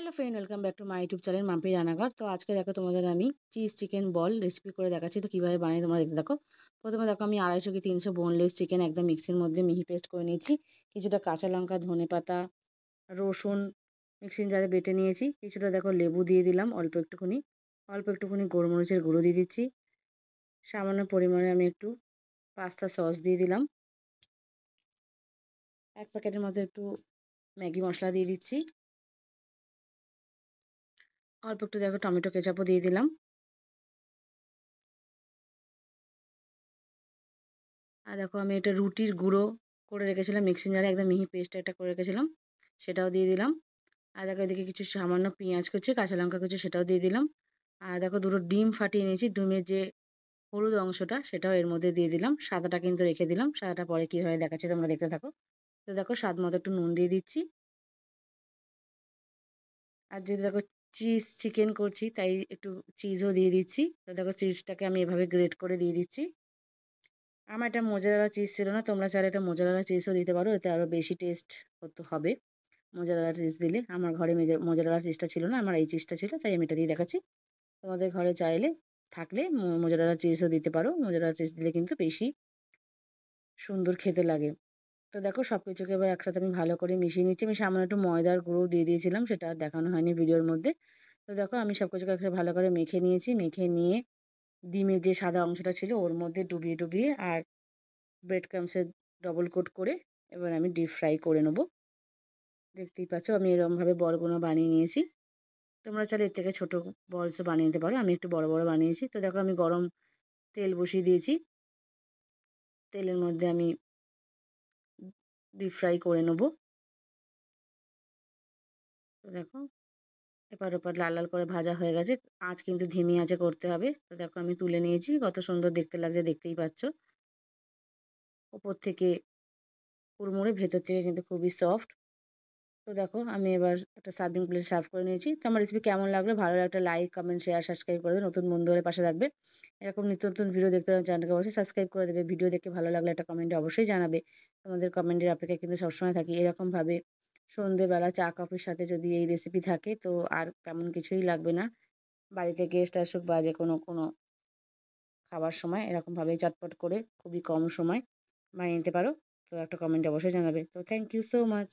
Hello friend, welcome back to my YouTube channel Mampi রান্নাঘর। তো আজকে দেখো তোমাদের আমি চিজ চিকেন বল রেসিপি করে দেখাচ্ছি। তো কীভাবে বানাই তোমরা দেখতে দেখো। প্রথমে দেখো আমি 250 কি 300 বোনলেস চিকেন একদম মিক্সির মধ্যে মিহি পেস্ট করে নিয়েছি। কিছুটা কাঁচা লঙ্কা, ধনেপাতা, রসুন মিক্সিং জারে বেটে নিয়েছি। কিছুটা দেখো লেবু দিয়ে দিলাম, অল্প একটুখানি গোলমরিচের গুঁড়ো দিয়ে দিচ্ছি। সামান্য পরিমাণে আমি একটু পাস্তা সস দিয়ে দিলাম। 1 প্যাকেটের মধ্যে একটু ম্যাগি মশলা দিয়ে দিচ্ছি। অল্প একটু দেখো টমেটো কেচাপও দিয়ে দিলাম। আর দেখো আমি এটা রুটির গুঁড়ো করে রেখেছিলাম মিক্সিং জারে, একদম মিহি পেস্ট একটা করে রেখেছিলাম, সেটাও দিয়ে দিলাম। আর দেখো এদিকে কিছু সামান্য পেঁয়াজ কুচি, কাঁচা লঙ্কা কুচি সেটাও দিয়ে দিলাম। আর দেখো দুটো ডিম ফাটিয়ে নিয়েছি, ডিমের যে হলুদ অংশটা সেটাও এর মধ্যে দিয়ে দিলাম। সাদাটা কিন্তু রেখে দিলাম, সাদাটা পরে কীভাবে দেখাচ্ছি তোমরা দেখতে থাকো। তো দেখো স্বাদ মতো একটু নুন দিয়ে দিচ্ছি। আর যেহেতু দেখো চিজ চিকেন করছি তাই একটু চিজও দিয়ে দিচ্ছি। তো দেখো চিজটাকে আমি এভাবে গ্রেট করে দিয়ে দিচ্ছি। আমার এটা মোজারেলা চিজ ছিল না, তোমরা চাইলে এটা মোজারেলা চিজও দিতে পারো, এতে আরও বেশি টেস্ট হবে মোজারেলা চিজ দিলে। আমার ঘরে মোজারেলা চিজটা ছিল না, আমার এই চিজটা ছিল, তাই আমি এটা দিয়ে দেখাচ্ছি। তোমাদের ঘরে চাইলে থাকলে মোজারেলা চিজও দিতে পারো, মোজারেলা চিজ দিলে কিন্তু বেশি সুন্দর খেতে লাগে। তো দেখো সব কিছুকে এবার একসাথে আমি ভালো করে মিশিয়ে নিচ্ছি। আমি সামান্য একটু ময়দার গুঁড়ো দিয়ে দিয়েছিলাম, সেটা আর দেখানো হয়নি ভিডিওর মধ্যে। তো দেখো আমি সব কিছুকে একসাথে ভালো করে মেখে নিয়েছি। মেখে নিয়ে ডিমের যে সাদা অংশটা ছিল ওর মধ্যে ডুবিয়ে আর ব্রেড ক্রামসের ডবল কোট করে এবার আমি ডিপ ফ্রাই করে নেব। দেখতেই পাচ্ছ আমি এরকমভাবে বলগুলো বানিয়ে নিয়েছি। তোমরা চাইলে এর থেকে ছোটো বলসও বানিয়ে নিতে পারো, আমি একটু বড় বড় বানিয়েছি। তো দেখো আমি গরম তেল বসিয়ে দিয়েছি, তেলের মধ্যে আমি ডিপ ফ্রাই করে নেব। তো দেখো এপার ওপার লাল লাল করে ভাজা হয়ে গেছে, আঁচ কিন্তু ধিমি আঁচে করতে হবে। তো দেখো আমি তুলে নিয়েছি, কত সুন্দর দেখতে লাগছে দেখতেই পাচ্ছ। ওপর থেকে কুড়মুড়ে, ভেতর থেকে কিন্তু খুবই সফট। তো দেখো আমি এবার একটা সার্ভিং প্লেট সার্ভ করে নিয়েছি। তো আমার রেসিপি কেমন লাগলো, ভালো লাগলে একটা লাইক, কমেন্ট, শেয়ার, সাবস্ক্রাইব করে দেবে। নতুন বন্ধু হলে পাশে থাকবে। এরকম নিত্য নতুন ভিডিও দেখতে হলে চ্যানেলকে অবশ্যই সাবস্ক্রাইব করে দেবে। ভিডিও দেখে ভালো লাগলে একটা কমেন্টে অবশ্যই জানাবে। তোমাদের কমেন্টের অপেক্ষায় কিন্তু সবসময় থাকি। এরকমভাবে সন্ধেবেলা চা কফির সাথে যদি এই রেসিপি থাকে তো আর তেমন কিছুই লাগবে না। বাড়িতে গেস্ট আসুক বা যে কোনো খাবার সময় এরকমভাবে চটপট করে খুবই কম সময় বানিয়ে নিতে পারো। তো একটা কমেন্টে অবশ্যই জানাবে। তো থ্যাংক ইউ সো মাচ।